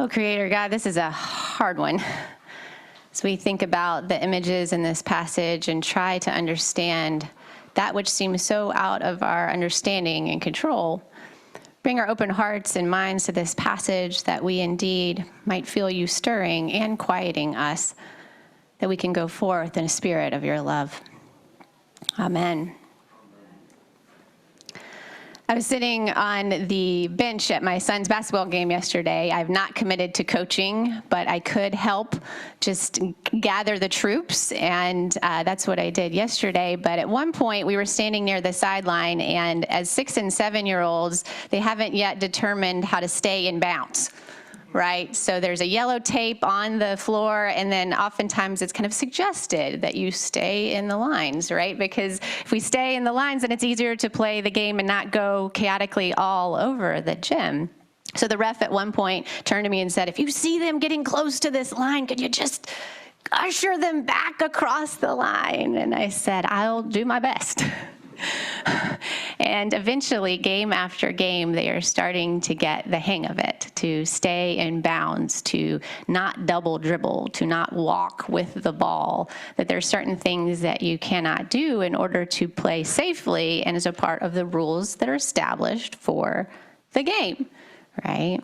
Oh, Creator God, this is a hard one. As we think about the images in this passage and try to understand that which seems so out of our understanding and control, bring our open hearts and minds to this passage that we indeed might feel you stirring and quieting us, that we can go forth in a spirit of your love. Amen. I was sitting on the bench at my son's basketball game yesterday. I've not committed to coaching, but I could help just gather the troops, and that's what I did yesterday. But at one point, we were standing near the sideline, and as 6- and 7-year-olds, they haven't yet determined how to stay in bounds. Right? So there's a yellow tape on the floor, and then oftentimes it's kind of suggested that you stay in the lines, right? Because if we stay in the lines, then it's easier to play the game and not go chaotically all over the gym. So the ref at one point turned to me and said, if you see them getting close to this line, could you just usher them back across the line? And I said, I'll do my best. And eventually, game after game, they are starting to get the hang of it, to stay in bounds, to not double dribble, to not walk with the ball, that there's certain things that you cannot do in order to play safely and as a part of the rules that are established for the game, right?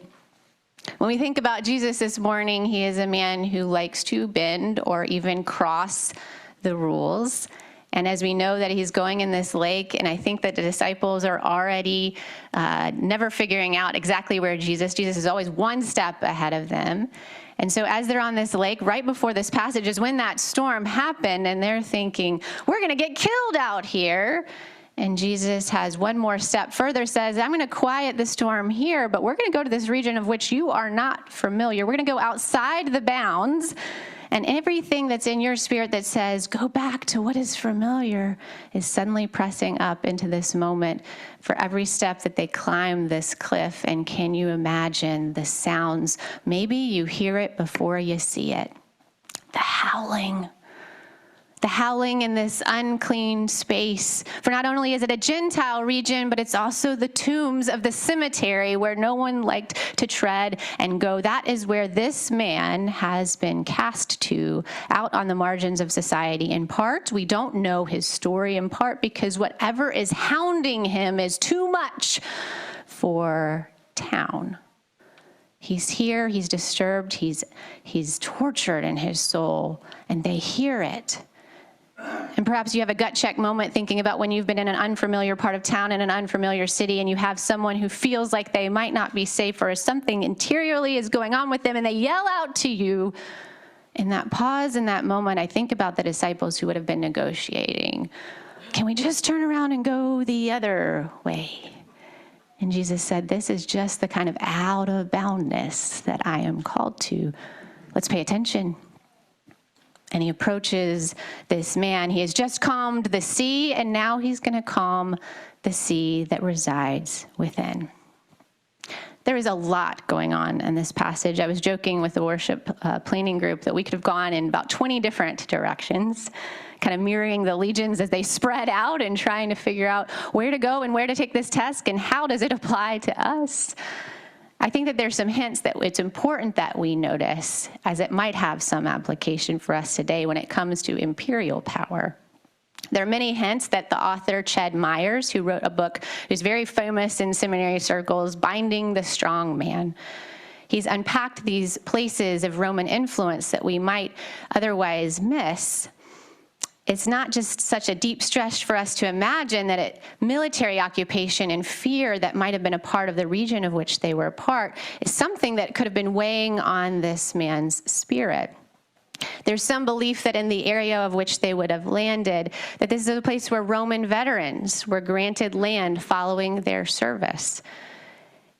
When we think about Jesus this morning, he is a man who likes to bend or even cross the rules. And as we know that he's going in this lake, and I think that the disciples are already never figuring out exactly where Jesus is always one step ahead of them. And so as they're on this lake, right before this passage is when that storm happened, and they're thinking, we're going to get killed out here. And Jesus has one more step further, says, I'm going to quiet the storm here, but we're going to go to this region of which you are not familiar. We're going to go outside the bounds. And everything that's in your spirit that says, go back to what is familiar, is suddenly pressing up into this moment for every step that they climb this cliff. And can you imagine the sounds? Maybe you hear it before you see it. The howling. The howling in this unclean space. For not only is it a Gentile region, but it's also the tombs of the cemetery where no one liked to tread and go. That is where this man has been cast to, out on the margins of society. In part, we don't know his story, in part because whatever is hounding him is too much for town. He's here, he's disturbed, he's tortured in his soul, and they hear it. And perhaps you have a gut check moment thinking about when you've been in an unfamiliar part of town, in an unfamiliar city, and you have someone who feels like they might not be safe, or something interiorly is going on with them, and they yell out to you. In that pause, in that moment, I think about the disciples who would have been negotiating. Can we just turn around and go the other way? And Jesus said, this is just the kind of out of boundness that I am called to. Let's pay attention. And he approaches this man. He has just calmed the sea, and now he's going to calm the sea that resides within. There is a lot going on in this passage. I was joking with the worship planning group that we could have gone in about 20 different directions, kind of mirroring the legions as they spread out and trying to figure out where to go and where to take this test and how does it apply to us. I think that there's some hints that it's important that we notice, as it might have some application for us today when it comes to imperial power. There are many hints that the author Ched Myers, who wrote a book who's very famous in seminary circles, Binding the Strong Man, he's unpacked these places of Roman influence that we might otherwise miss. It's not just such a deep stretch for us to imagine that military occupation and fear that might have been a part of the region of which they were a part is something that could have been weighing on this man's spirit. There's some belief that in the area of which they would have landed, that this is a place where Roman veterans were granted land following their service.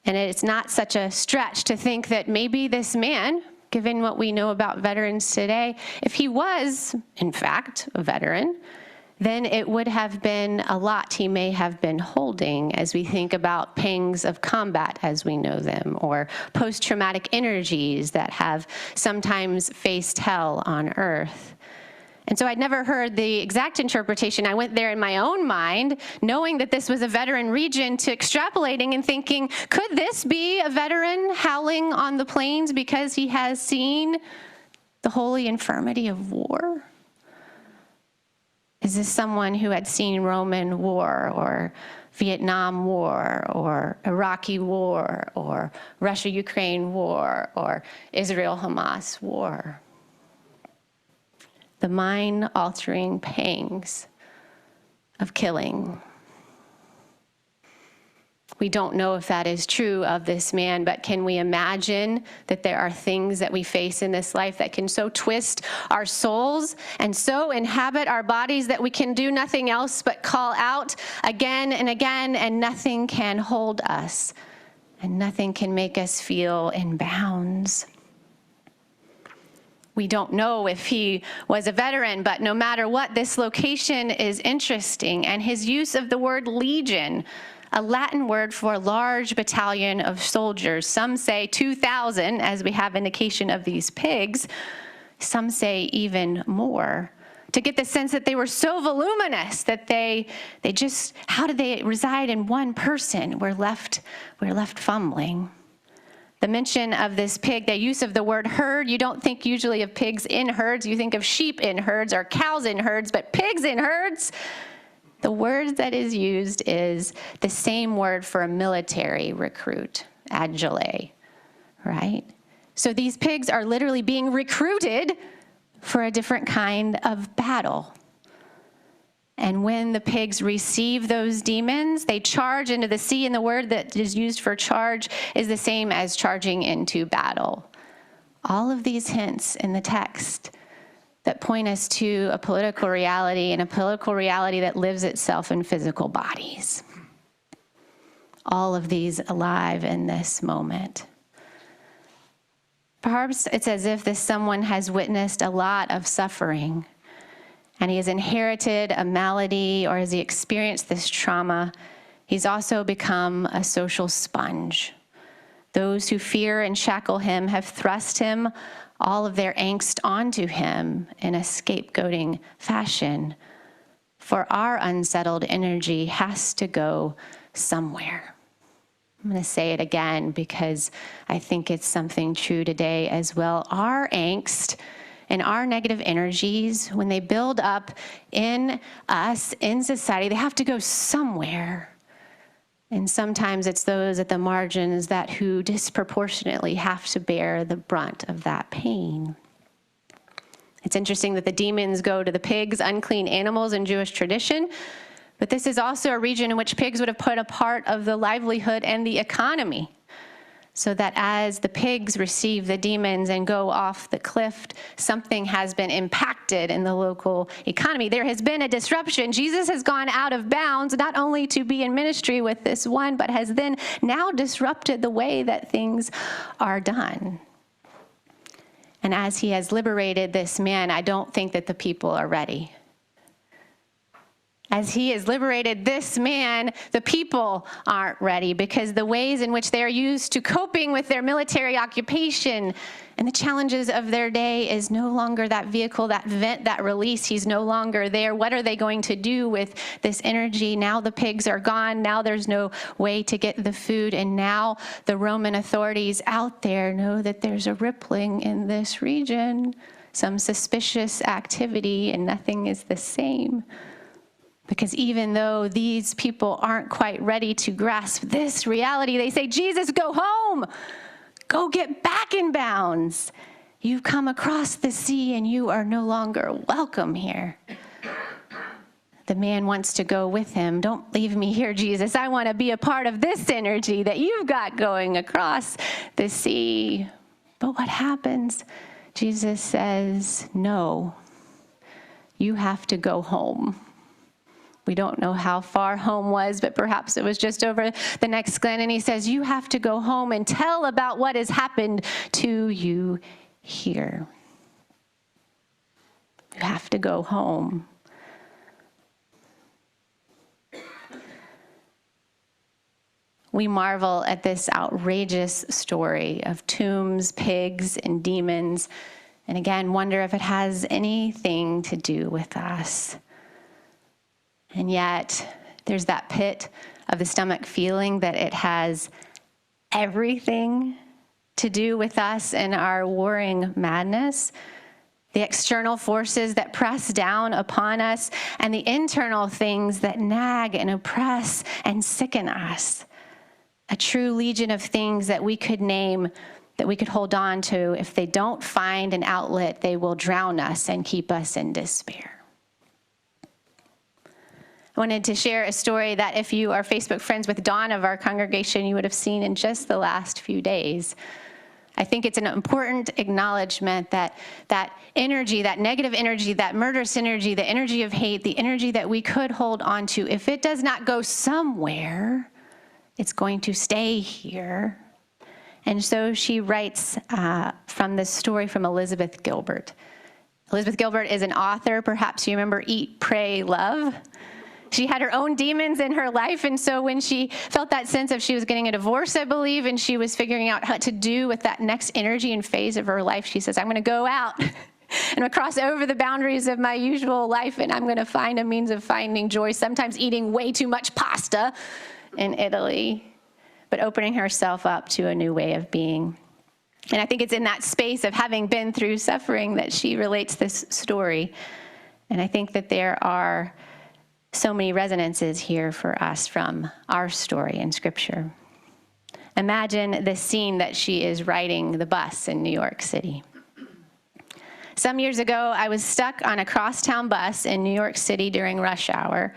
And it's not such a stretch to think that maybe this man, given what we know about veterans today, if he was, in fact, a veteran, then it would have been a lot he may have been holding as we think about pangs of combat as we know them, or post-traumatic energies that have sometimes faced hell on earth. And so I'd never heard the exact interpretation. I went there in my own mind, knowing that this was a veteran region, to extrapolating and thinking, could this be a veteran howling on the plains because he has seen the holy infirmity of war? Is this someone who had seen Roman war or Vietnam War or Iraqi war or Russia-Ukraine war or Israel-Hamas war? The mind-altering pangs of killing. We don't know if that is true of this man, but can we imagine that there are things that we face in this life that can so twist our souls and so inhabit our bodies that we can do nothing else but call out again and again, and nothing can hold us, and nothing can make us feel in bounds? We don't know if he was a veteran, but no matter what, this location is interesting, and his use of the word legion, a Latin word for a large battalion of soldiers. Some say 2,000, as we have indication of these pigs. Some say even more, to get the sense that they were so voluminous that they just, how did they reside in one person? We're left fumbling. The mention of this pig, the use of the word herd, you don't think usually of pigs in herds. You think of sheep in herds or cows in herds, but pigs in herds, the word that is used is the same word for a military recruit, adjule, right? So these pigs are literally being recruited for a different kind of battle. And when the pigs receive those demons, they charge into the sea, and the word that is used for charge is the same as charging into battle. All of these hints in the text that point us to a political reality, and a political reality that lives itself in physical bodies. All of these alive in this moment. Perhaps it's as if this someone has witnessed a lot of suffering, and he has inherited a malady, or has he experienced this trauma. He's also become a social sponge. Those who fear and shackle him have thrust him, all of their angst, onto him in a scapegoating fashion. For our unsettled energy has to go somewhere. I'm going to say it again because I think it's something true today as well. Our angst and our negative energies, when they build up in us, in society, they have to go somewhere. And sometimes it's those at the margins that who disproportionately have to bear the brunt of that pain. It's interesting that the demons go to the pigs, unclean animals in Jewish tradition, but this is also a region in which pigs would have put a part of the livelihood and the economy. So that as the pigs receive the demons and go off the cliff, something has been impacted in the local economy. There has been a disruption. Jesus has gone out of bounds, not only to be in ministry with this one, but has then now disrupted the way that things are done. And as he has liberated this man, I don't think that the people are ready. As he has liberated this man, the people aren't ready, because the ways in which they are used to coping with their military occupation and the challenges of their day is no longer that vehicle, that vent, that release. He's no longer there. What are they going to do with this energy? Now the pigs are gone. Now there's no way to get the food. And now the Roman authorities out there know that there's a rippling in this region, some suspicious activity, and nothing is the same. Because even though these people aren't quite ready to grasp this reality, they say, Jesus, go home. Go get back in bounds. You've come across the sea and you are no longer welcome here. The man wants to go with him. Don't leave me here, Jesus. I want to be a part of this energy that you've got going across the sea. But what happens? Jesus says, no, you have to go home. We don't know how far home was, but perhaps it was just over the next glen. And he says, you have to go home and tell about what has happened to you here. You have to go home. We marvel at this outrageous story of tombs, pigs, and demons. And again, wonder if it has anything to do with us. And yet, there's that pit of the stomach feeling that it has everything to do with us and our warring madness. The external forces that press down upon us, and the internal things that nag and oppress and sicken us. A true legion of things that we could name, that we could hold on to. If they don't find an outlet, they will drown us and keep us in despair. I wanted to share a story that if you are Facebook friends with Dawn of our congregation, you would have seen in just the last few days. I think it's an important acknowledgement that that energy, that negative energy, that murderous energy, the energy of hate, the energy that we could hold on to, if it does not go somewhere, it's going to stay here. And so she writes from this story from Elizabeth Gilbert. Elizabeth Gilbert is an author. Perhaps you remember Eat, Pray, Love. She had her own demons in her life, and so when she felt that sense of she was getting a divorce, I believe, and she was figuring out what to do with that next energy and phase of her life, she says, I'm going to go out and I'm going to cross over the boundaries of my usual life, and I'm going to find a means of finding joy, sometimes eating way too much pasta in Italy, but opening herself up to a new way of being. And I think it's in that space of having been through suffering that she relates this story. And I think that there are so many resonances here for us from our story in Scripture. Imagine the scene that she is riding the bus in New York City. Some years ago, I was stuck on a crosstown bus in New York City during rush hour.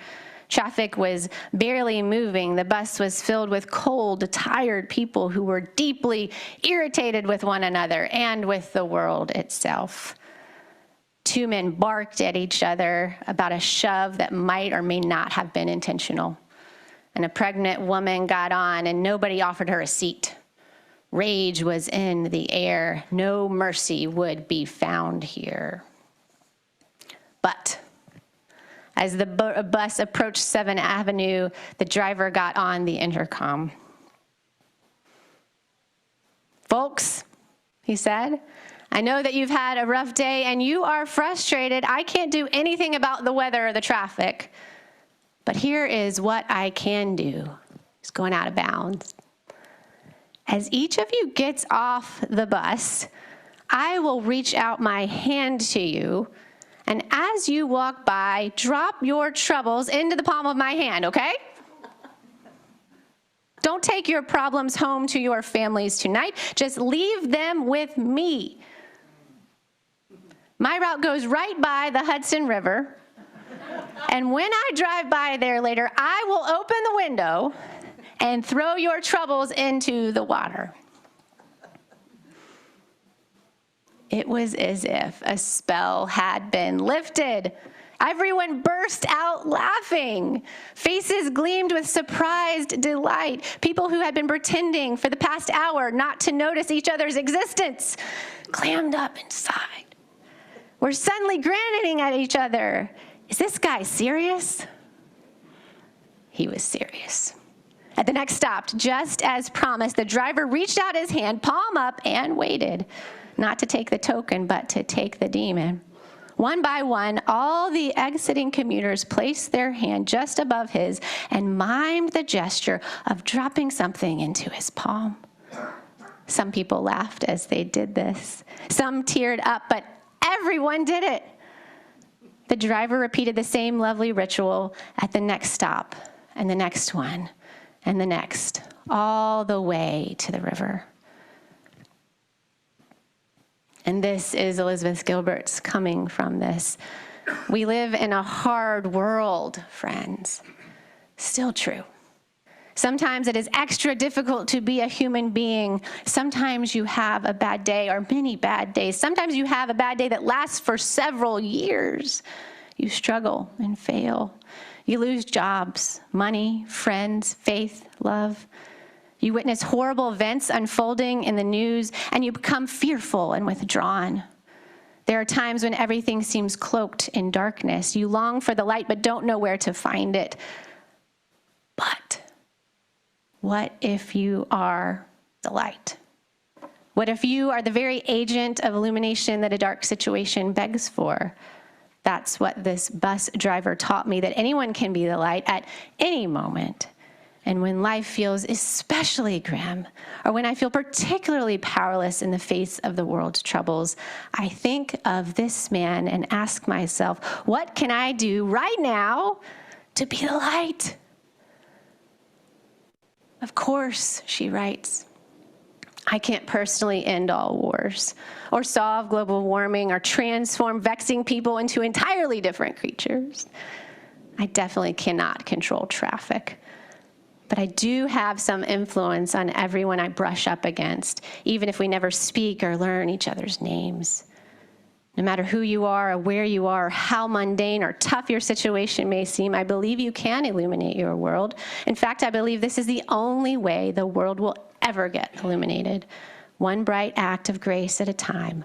Traffic was barely moving. The bus was filled with cold, tired people who were deeply irritated with one another and with the world itself. Two men barked at each other about a shove that might or may not have been intentional. And a pregnant woman got on and nobody offered her a seat. Rage was in the air. No mercy would be found here. But as the bus approached 7th Avenue, the driver got on the intercom. Folks, he said, I know that you've had a rough day and you are frustrated. I can't do anything about the weather or the traffic. But here is what I can do. He's going out of bounds. As each of you gets off the bus, I will reach out my hand to you. And as you walk by, drop your troubles into the palm of my hand, okay? Don't take your problems home to your families tonight. Just leave them with me. My route goes right by the Hudson River, and when I drive by there later, I will open the window and throw your troubles into the water. It was as if a spell had been lifted. Everyone burst out laughing. Faces gleamed with surprised delight. People who had been pretending for the past hour not to notice each other's existence clammed up inside. We're suddenly grinning at each other. Is this guy serious? He was serious. At the next stop, just as promised, the driver reached out his hand, palm up, and waited. Not to take the token, but to take the demon. One by one, all the exiting commuters placed their hand just above his and mimed the gesture of dropping something into his palm. Some people laughed as they did this. Some teared up, but everyone did it. The driver repeated the same lovely ritual at the next stop, and the next one, and the next, all the way to the river. And this is Elizabeth Gilbert's coming from this. We live in a hard world, friends. Still true. Sometimes it is extra difficult to be a human being. Sometimes you have a bad day or many bad days. Sometimes you have a bad day that lasts for several years. You struggle and fail. You lose jobs, money, friends, faith, love. You witness horrible events unfolding in the news, and you become fearful and withdrawn. There are times when everything seems cloaked in darkness. You long for the light, but don't know where to find it. But what if you are the light? What if you are the very agent of illumination that a dark situation begs for? That's what this bus driver taught me, that anyone can be the light at any moment. And when life feels especially grim, or when I feel particularly powerless in the face of the world's troubles, I think of this man and ask myself, what can I do right now to be the light? Of course, she writes, I can't personally end all wars, or solve global warming, or transform vexing people into entirely different creatures. I definitely cannot control traffic. But I do have some influence on everyone I brush up against, even if we never speak or learn each other's names. No matter who you are, or where you are, or how mundane or tough your situation may seem, I believe you can illuminate your world. In fact, I believe this is the only way the world will ever get illuminated. One bright act of grace at a time,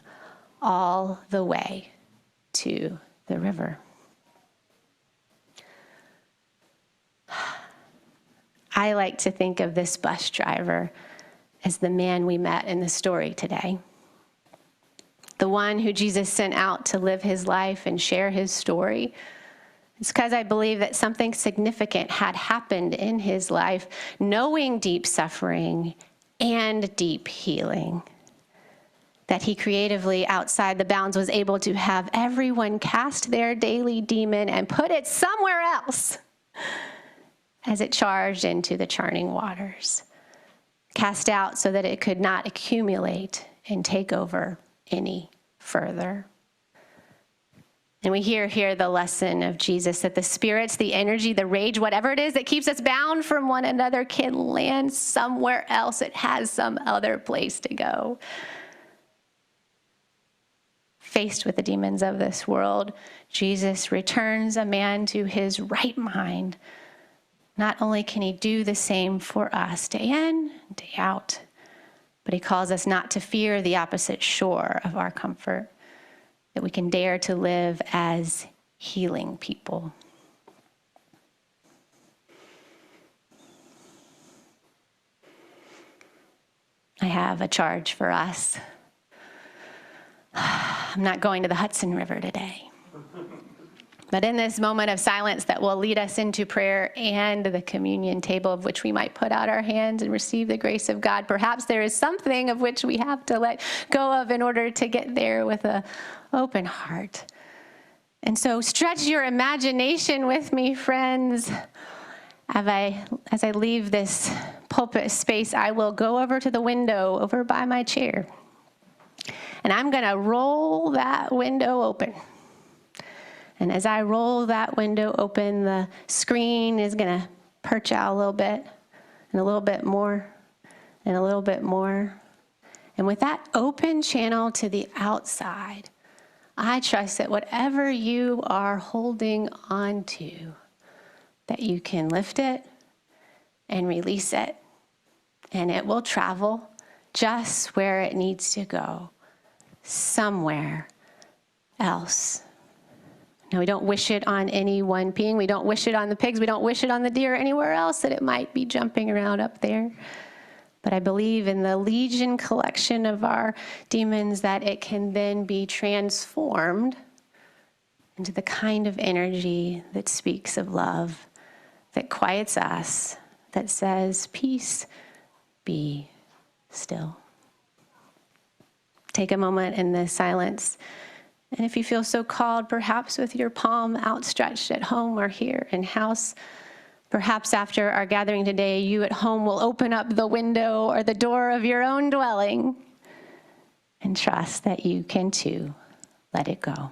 all the way to the river. I like to think of this bus driver as the man we met in the story today. The one who Jesus sent out to live his life and share his story. It's because I believe that something significant had happened in his life, knowing deep suffering and deep healing. That he creatively, outside the bounds, was able to have everyone cast their daily demon and put it somewhere else as it charged into the churning waters. Cast out so that it could not accumulate and take over any further. And we hear here the lesson of Jesus, that the spirits, the energy, the rage, whatever it is that keeps us bound from one another can land somewhere else. It has some other place to go. Faced with the demons of this world, Jesus returns a man to his right mind. Not only can he do the same for us day in, day out, but he calls us not to fear the opposite shore of our comfort, that we can dare to live as healing people. I have a charge for us. I'm not going to the Hudson River today. But in this moment of silence that will lead us into prayer and the communion table, of which we might put out our hands and receive the grace of God, perhaps there is something of which we have to let go of in order to get there with an open heart. And so stretch your imagination with me, friends. As I leave this pulpit space, I will go over to the window over by my chair. And I'm going to roll that window open. And as I roll that window open, the screen is going to perch out a little bit, and a little bit more, and a little bit more. And with that open channel to the outside, I trust that whatever you are holding on to, that you can lift it and release it, and it will travel just where it needs to go, somewhere else. Now, we don't wish it on any one being. We don't wish it on the pigs. We don't wish it on the deer or anywhere else that it might be jumping around up there. But I believe in the legion collection of our demons that it can then be transformed into the kind of energy that speaks of love, that quiets us, that says, peace, be still. Take a moment in this silence. And if you feel so called, perhaps with your palm outstretched at home or here in house, perhaps after our gathering today, you at home will open up the window or the door of your own dwelling and trust that you can too let it go.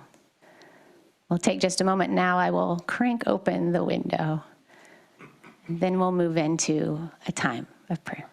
We'll take just a moment now. I will crank open the window. And then we'll move into a time of prayer.